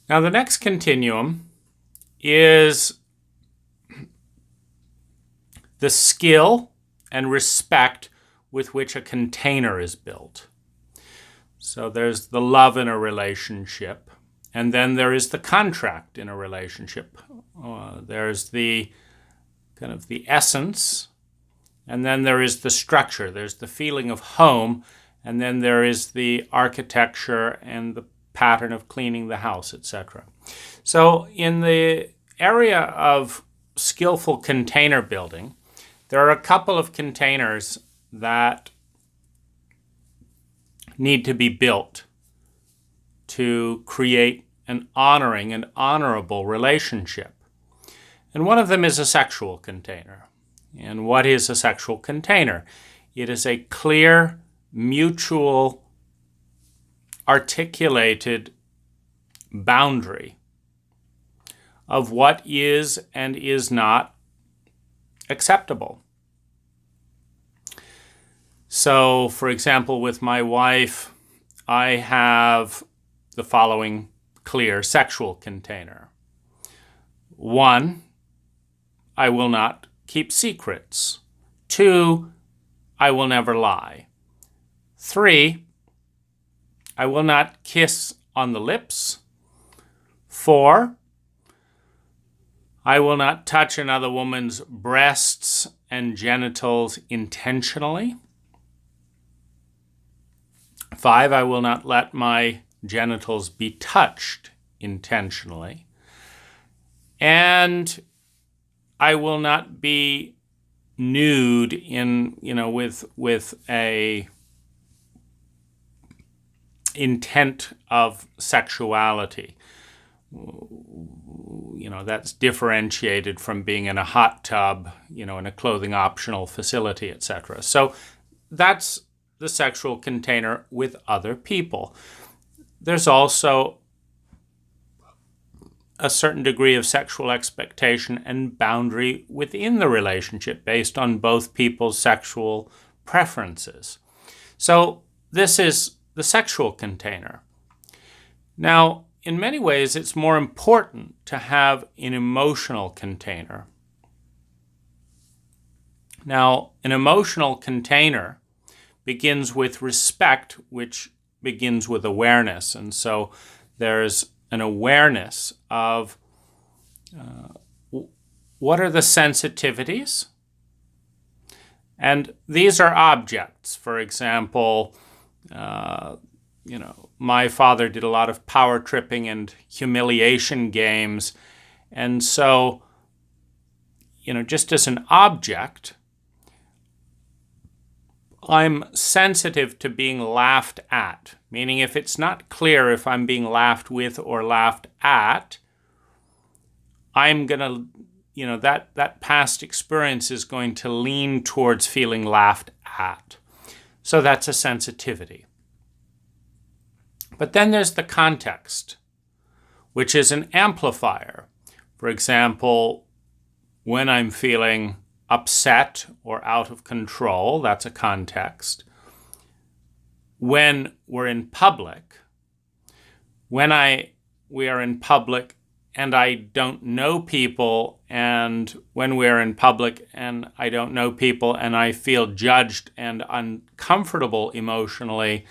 Now, the next continuum is the skill and respect with which a container is built. So there's the love in a relationship, and then there is the contract in a relationship. There's the kind of the essence, and then there is the structure. There's the feeling of home, and then there is the architecture and the pattern of cleaning the house, etc. So in the area of skillful container building, there are a couple of containers that need to be built to create an honoring and honorable relationship. And one of them is a sexual container. And what is a sexual container? It is a clear, mutual, articulated boundary of what is and is not acceptable. So, for example, with my wife, I have the following clear sexual container. 1, I will not keep secrets. 2, I will never lie. 3, I will not kiss on the lips. 4, I will not touch another woman's breasts and genitals intentionally. 5, I will not let my genitals be touched intentionally. And I will not be nude with a intent of sexuality. That's differentiated from being in a hot tub, in a clothing optional facility, etc. So that's the sexual container with other people. There's also a certain degree of sexual expectation and boundary within the relationship based on both people's sexual preferences. So this is the sexual container. Now, in many ways, it's more important to have an emotional container. Now, an emotional container begins with respect, which begins with awareness. And so there's an awareness of what are the sensitivities? And these are objects. For example, my father did a lot of power tripping and humiliation games. And so, just as an object, I'm sensitive to being laughed at, meaning if it's not clear if I'm being laughed with or laughed at, I'm going to, that past experience is going to lean towards feeling laughed at. So that's a sensitivity. But then there's the context, which is an amplifier. For example, when I'm feeling upset or out of control, that's a context. When we're in public, when we are in public and I don't know people, and when we're in public and I don't know people and I feel judged and uncomfortable emotionally,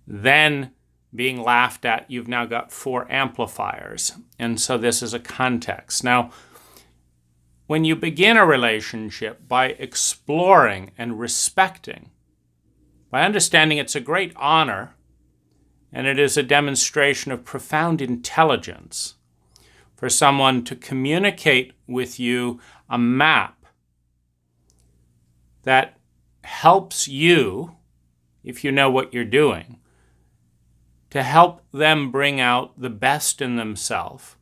then being laughed at, you've now got 4 amplifiers. And so this is a context. Now, when you begin a relationship by exploring and respecting, by understanding it's a great honor and it is a demonstration of profound intelligence for someone to communicate with you a map that helps you, if you know what you're doing, to help them bring out the best in themselves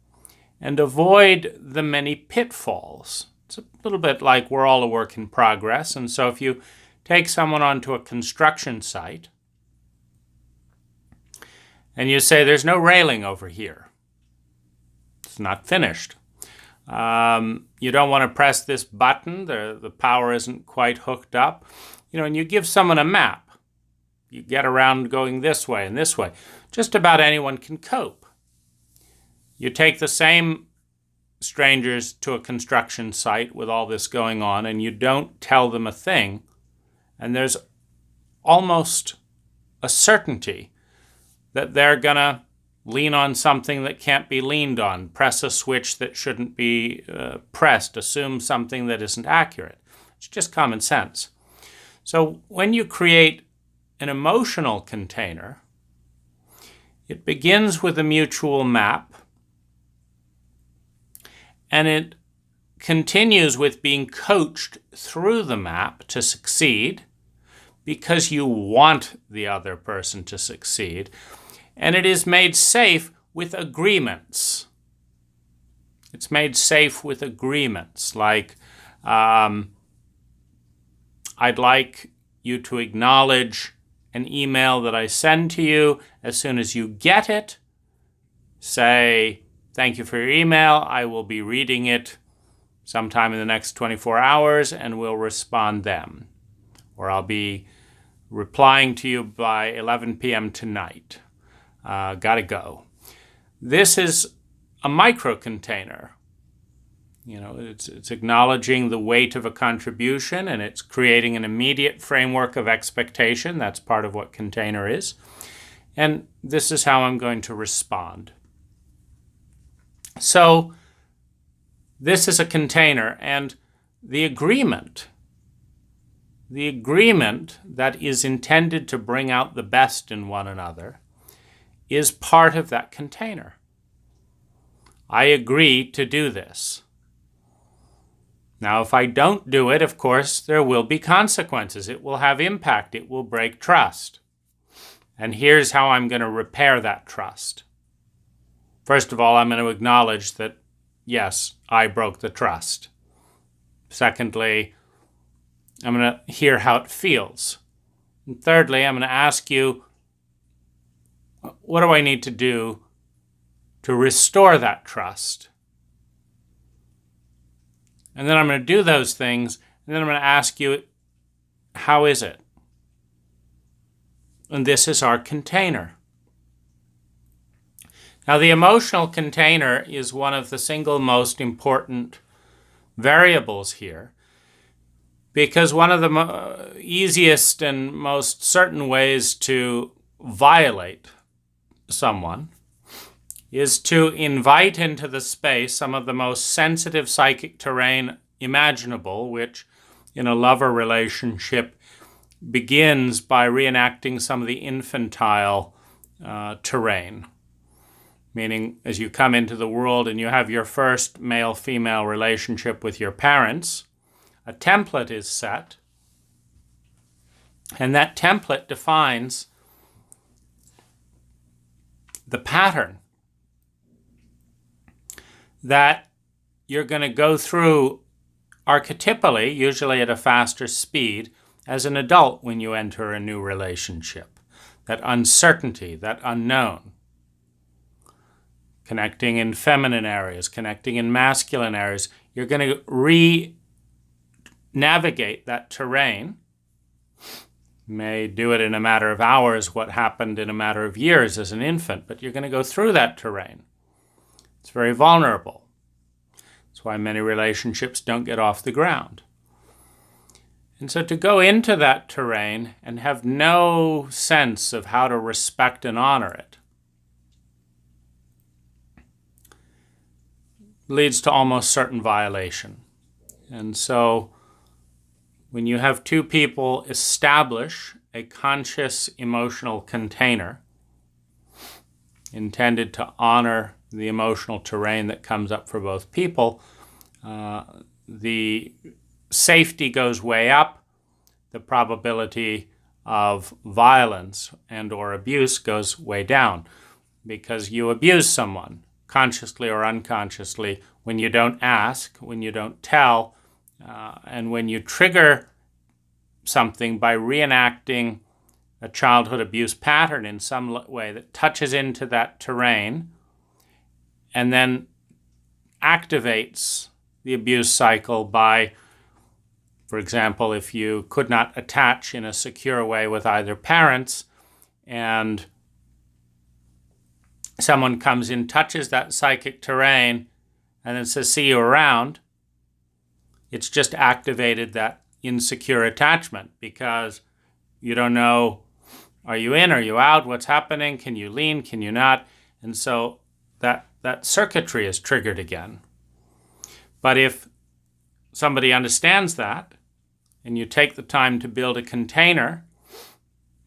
and avoid the many pitfalls. It's a little bit like we're all a work in progress. And so if you take someone onto a construction site and you say, there's no railing over here, it's not finished. You don't want to press this button, the power isn't quite hooked up. And you give someone a map. You get around going this way and this way. Just about anyone can cope. You take the same strangers to a construction site with all this going on, and you don't tell them a thing, and there's almost a certainty that they're going to lean on something that can't be leaned on, press a switch that shouldn't be pressed, assume something that isn't accurate. It's just common sense. So when you create an emotional container, it begins with a mutual map, and it continues with being coached through the map to succeed because you want the other person to succeed. And it is made safe with agreements. It's made safe with agreements like, I'd like you to acknowledge an email that I send to you. As soon as you get it, say, thank you for your email. I will be reading it sometime in the next 24 hours and will respond then. Or I'll be replying to you by 11 p.m. tonight. Gotta go. This is a micro-container. It's acknowledging the weight of a contribution, and it's creating an immediate framework of expectation. That's part of what container is. And this is how I'm going to respond. So this is a container, and the agreement that is intended to bring out the best in one another is part of that container. I agree to do this. Now, if I don't do it, of course, there will be consequences. It will have impact. It will break trust. And here's how I'm going to repair that trust. First of all, I'm going to acknowledge that, yes, I broke the trust. Secondly, I'm going to hear how it feels. And thirdly, I'm going to ask you, what do I need to do to restore that trust? And then I'm going to do those things, and then I'm going to ask you, how is it? And this is our container. Now, the emotional container is one of the single most important variables here, because one of the easiest and most certain ways to violate someone is to invite into the space some of the most sensitive psychic terrain imaginable, which in a lover relationship begins by reenacting some of the infantile terrain. Meaning, as you come into the world and you have your first male-female relationship with your parents, a template is set, and that template defines the pattern that you're going to go through archetypally, usually at a faster speed, as an adult when you enter a new relationship. That uncertainty, that unknown. Connecting in feminine areas, connecting in masculine areas. You're going to re-navigate that terrain. You may do it in a matter of hours, what happened in a matter of years as an infant, but you're going to go through that terrain. It's very vulnerable. That's why many relationships don't get off the ground. And so to go into that terrain and have no sense of how to respect and honor it leads to almost certain violation. And so when you have two people establish a conscious emotional container intended to honor the emotional terrain that comes up for both people, the safety goes way up, the probability of violence and or abuse goes way down, because you abuse someone consciously or unconsciously when you don't ask, when you don't tell, and when you trigger something by reenacting a childhood abuse pattern in some way that touches into that terrain and then activates the abuse cycle by, for example, if you could not attach in a secure way with either parents and someone comes in, touches that psychic terrain, and then says, see you around, it's just activated that insecure attachment because you don't know, are you in, are you out, what's happening, can you lean, can you not? And so that circuitry is triggered again. But if somebody understands that, and you take the time to build a container,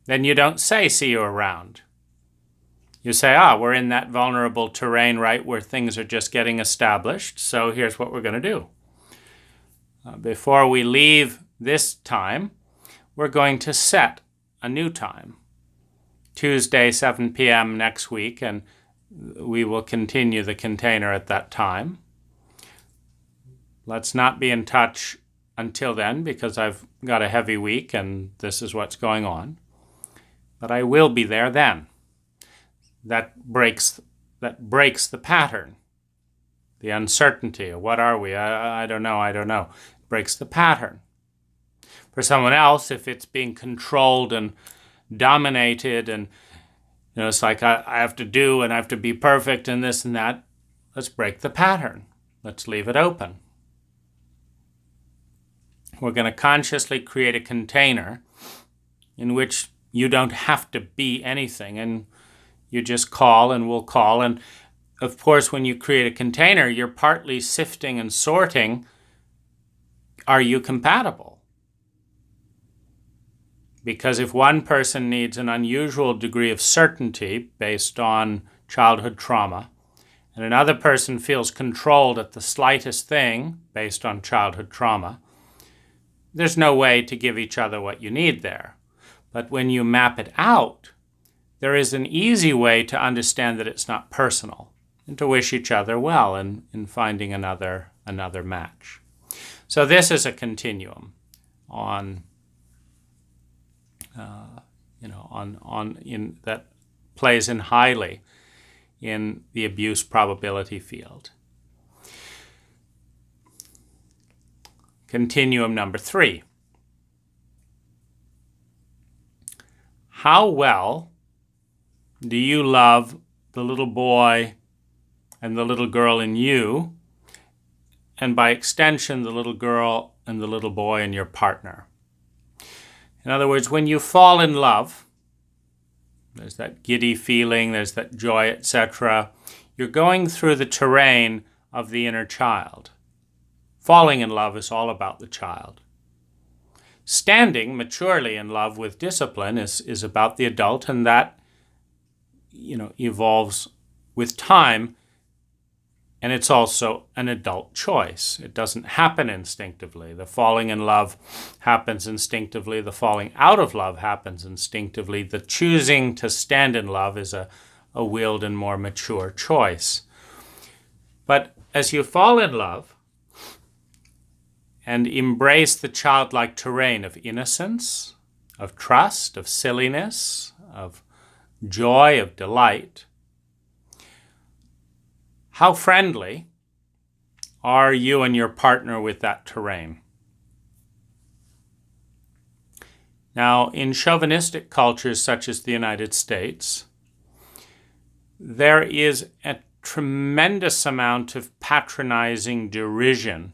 then you don't say, see you around. You say, we're in that vulnerable terrain, right, where things are just getting established, so here's what we're going to do. Before we leave this time, we're going to set a new time. Tuesday, 7 p.m. next week, and we will continue the container at that time. Let's not be in touch until then because I've got a heavy week and this is what's going on. But I will be there then. That breaks the pattern. The uncertainty. What are we? I don't know. Breaks the pattern. For someone else, if it's being controlled and dominated and it's like I have to do and I have to be perfect and this and that, let's break the pattern. Let's leave it open. We're going to consciously create a container in which you don't have to be anything and you just call and we'll call. And of course, when you create a container, you're partly sifting and sorting. Are you compatible? Because if one person needs an unusual degree of certainty based on childhood trauma, and another person feels controlled at the slightest thing based on childhood trauma, there's no way to give each other what you need there. But when you map it out, there is an easy way to understand that it's not personal and to wish each other well in finding another match. So this is a continuum on that plays in highly in the abuse probability field. Continuum number 3. How well do you love the little boy and the little girl in you, and by extension, the little girl and the little boy in your partner? In other words, when you fall in love, there's that giddy feeling, there's that joy, etc. You're going through the terrain of the inner child. Falling in love is all about the child. Standing maturely in love with discipline is about the adult, and that evolves with time, and it's also an adult choice. It doesn't happen instinctively. The falling in love happens instinctively. The falling out of love happens instinctively. The choosing to stand in love is a willed and more mature choice. But as you fall in love and embrace the childlike terrain of innocence, of trust, of silliness, of joy, of delight, how friendly are you and your partner with that terrain? Now, in chauvinistic cultures such as the United States, there is a tremendous amount of patronizing derision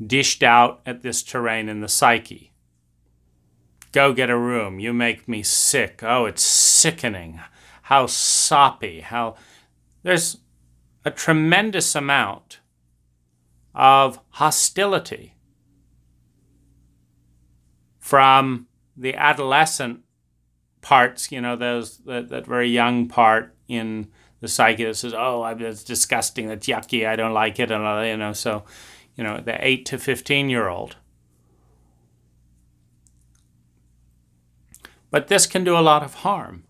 dished out at this terrain in the psyche. Go get a room. You make me sick. Oh, it's sickening. How soppy. There's a tremendous amount of hostility from the adolescent parts, those that very young part in the psyche that says, oh, that's disgusting, that's yucky, I don't like it, and so the 8 to 15-year-old. But this can do a lot of harm.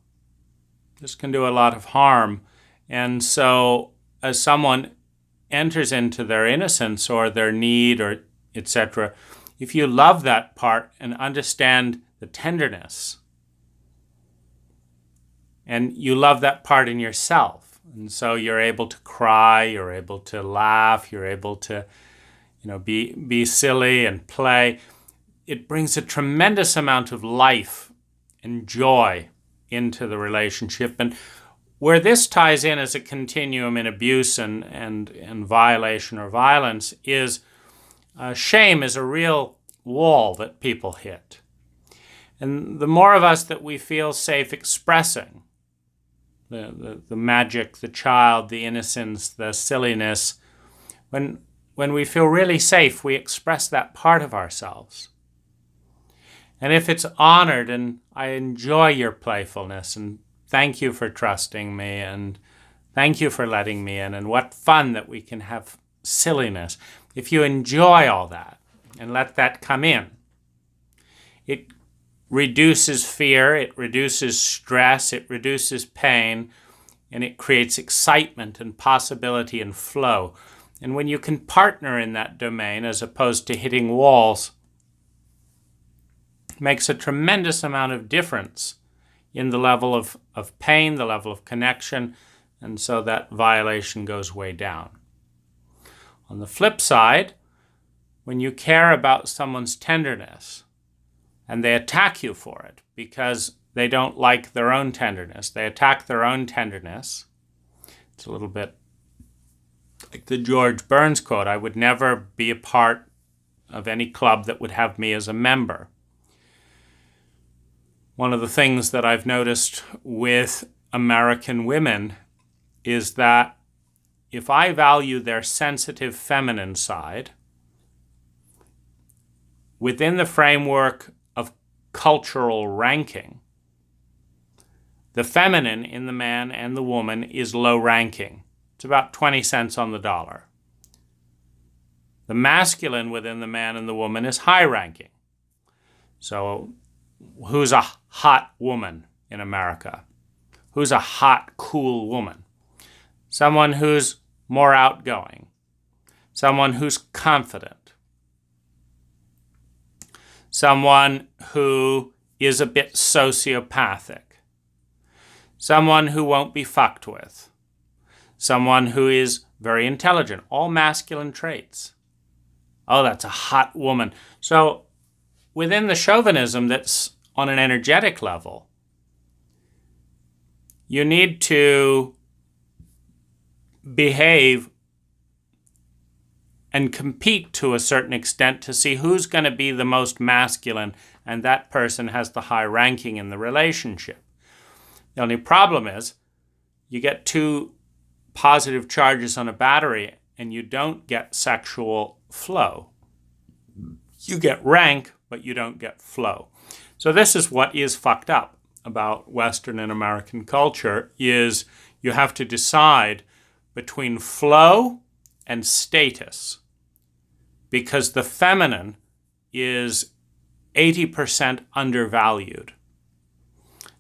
And so as someone enters into their innocence or their need or etc., if you love that part and understand the tenderness, and you love that part in yourself, and so you're able to cry, you're able to laugh, you're able to be silly and play, it brings a tremendous amount of life and joy into the relationship. And where this ties in as a continuum in abuse and violation or violence is shame is a real wall that people hit. And the more of us that we feel safe expressing the magic, the child, the innocence, the silliness, when we feel really safe, we express that part of ourselves. And if it's honored, and I enjoy your playfulness, and thank you for trusting me, and thank you for letting me in, and what fun that we can have silliness. If you enjoy all that and let that come in, it reduces fear, it reduces stress, it reduces pain, and it creates excitement and possibility and flow. And when you can partner in that domain as opposed to hitting walls, it makes a tremendous amount of difference in the level of pain, the level of connection, and so that violation goes way down. On the flip side, when you care about someone's tenderness and they attack you for it because they don't like their own tenderness, they attack their own tenderness. It's a little bit like the George Burns quote, I would never be a part of any club that would have me as a member. One of the things that I've noticed with American women is that if I value their sensitive feminine side, within the framework of cultural ranking, the feminine in the man and the woman is low ranking. It's about 20 cents on the dollar. The masculine within the man and the woman is high ranking. So who's a hot woman in America? Who's a hot, cool woman? Someone who's more outgoing. Someone who's confident. Someone who is a bit sociopathic. Someone who won't be fucked with. Someone who is very intelligent. All masculine traits. Oh, that's a hot woman. So within the chauvinism that's on an energetic level, you need to behave and compete to a certain extent to see who's going to be the most masculine, and that person has the high ranking in the relationship. The only problem is you get two positive charges on a battery and you don't get sexual flow. You get rank, but you don't get flow. So this is what is fucked up about Western and American culture, is you have to decide between flow and status, because the feminine is 80% undervalued.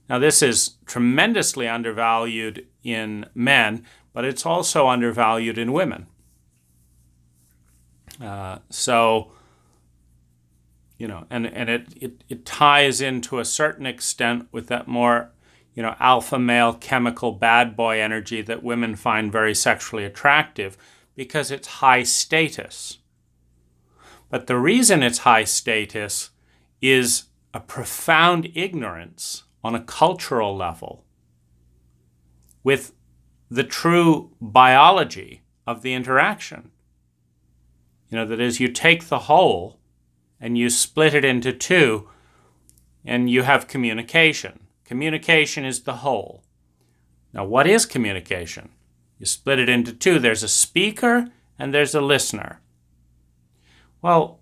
Now, this is tremendously undervalued in men, but it's also undervalued in women. And it ties into a certain extent with that more, alpha male chemical bad boy energy that women find very sexually attractive because it's high status. But the reason it's high status is a profound ignorance on a cultural level with the true biology of the interaction. That is, you take the whole and you split it into two and you have communication. Communication is the whole. Now, what is communication? You split it into two. There's a speaker and there's a listener. Well,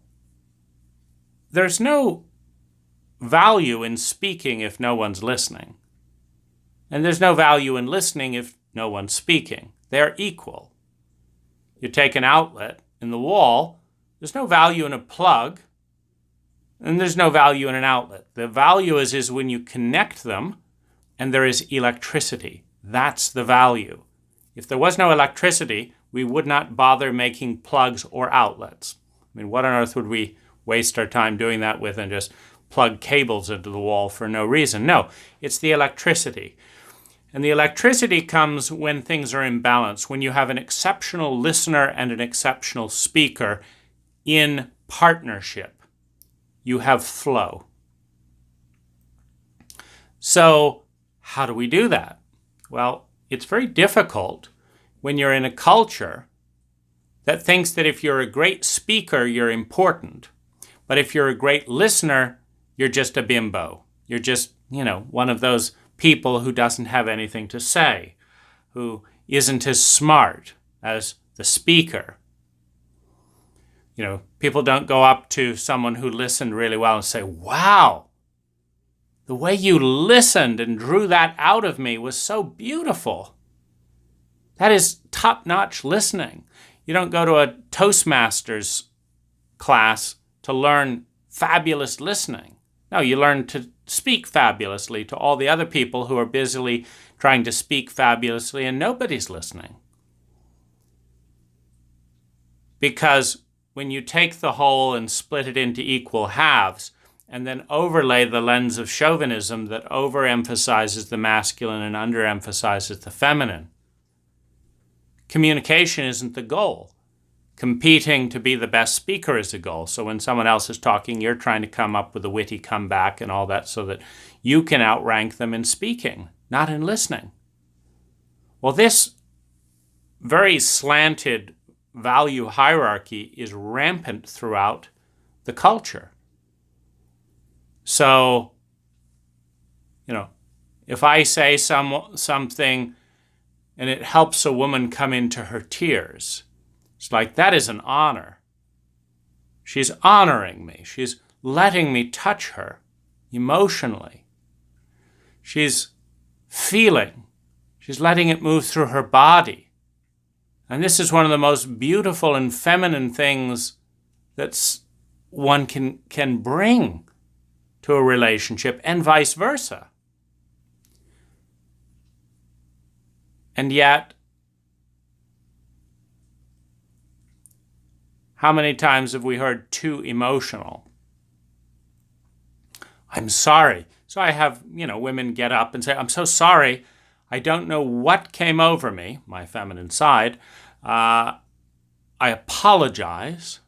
there's no value in speaking if no one's listening. And there's no value in listening if no one's speaking. They're equal. You take an outlet in the wall, there's no value in a plug, and there's no value in an outlet. The value is when you connect them and there is electricity. That's the value. If there was no electricity, we would not bother making plugs or outlets. I mean, what on earth would we waste our time doing that with and just plug cables into the wall for no reason? No, it's the electricity. And the electricity comes when things are in balance, when you have an exceptional listener and an exceptional speaker in partnership. You have flow. So how do we do that? Well, it's very difficult when you're in a culture that thinks that if you're a great speaker, you're important. But if you're a great listener, you're just a bimbo. You're just, one of those people who doesn't have anything to say, who isn't as smart as the speaker. People don't go up to someone who listened really well and say, wow, the way you listened and drew that out of me was so beautiful. That is top-notch listening. You don't go to a Toastmasters class to learn fabulous listening. No, you learn to speak fabulously to all the other people who are busily trying to speak fabulously and nobody's listening. Because when you take the whole and split it into equal halves and then overlay the lens of chauvinism that overemphasizes the masculine and underemphasizes the feminine, communication isn't the goal. Competing to be the best speaker is the goal. So when someone else is talking, you're trying to come up with a witty comeback and all that so that you can outrank them in speaking, not in listening. Well, this very slanted value hierarchy is rampant throughout the culture. So, if I say something and it helps a woman come into her tears, it's like, that is an honor. She's honoring me. She's letting me touch her emotionally. She's feeling. She's letting it move through her body. And this is one of the most beautiful and feminine things that one can bring to a relationship, and vice versa. And yet, how many times have we heard too emotional? I'm sorry. So I have, women get up and say, I'm so sorry. I don't know what came over me, my feminine side. I apologize.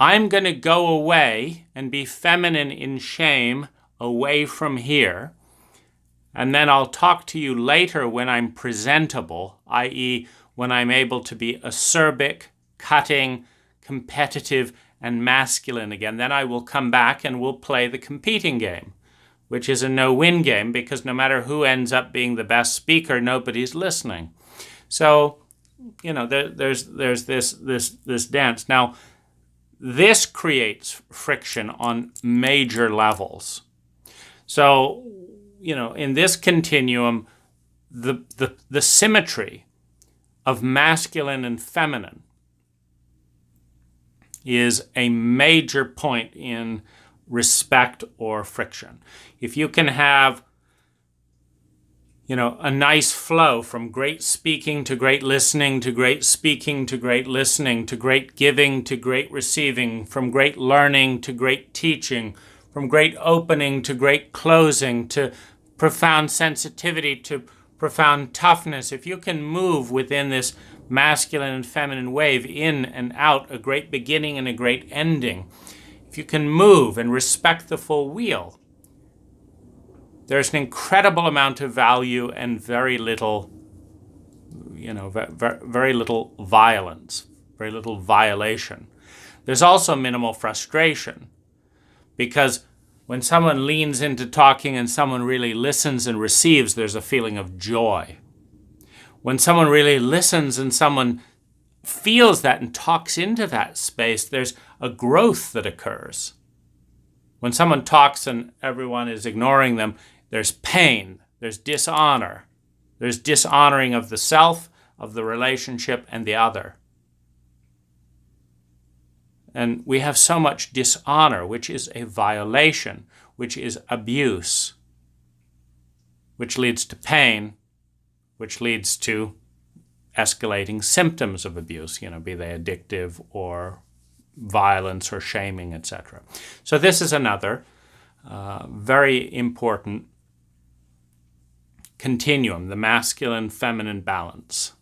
I'm going to go away and be feminine in shame away from here. And then I'll talk to you later when I'm presentable, i.e. when I'm able to be acerbic, cutting, competitive, and masculine again. Then I will come back and we'll play the competing game, which is a no-win game because no matter who ends up being the best speaker, nobody's listening. So, there's this dance. Now, this creates friction on major levels. So, in this continuum, the symmetry of masculine and feminine is a major point in respect or friction. If you can have, a nice flow from great speaking to great listening to great speaking to great listening to great giving to great receiving, from great learning to great teaching, from great opening to great closing, to profound sensitivity to profound toughness, if you can move within this masculine and feminine wave, in and out, a great beginning and a great ending, if you can move and respect the full wheel, there's an incredible amount of value and very little, very little violence, very little violation. There's also minimal frustration, because when someone leans into talking and someone really listens and receives, there's a feeling of joy. When someone really listens and someone feels that and talks into that space, there's a growth that occurs. When someone talks and everyone is ignoring them, there's pain, there's dishonor. There's dishonoring of the self, of the relationship, and the other. And we have so much dishonor, which is a violation, which is abuse, which leads to pain, which leads to escalating symptoms of abuse, be they addictive or violence or shaming, etc. So this is another very important continuum, the masculine-feminine balance.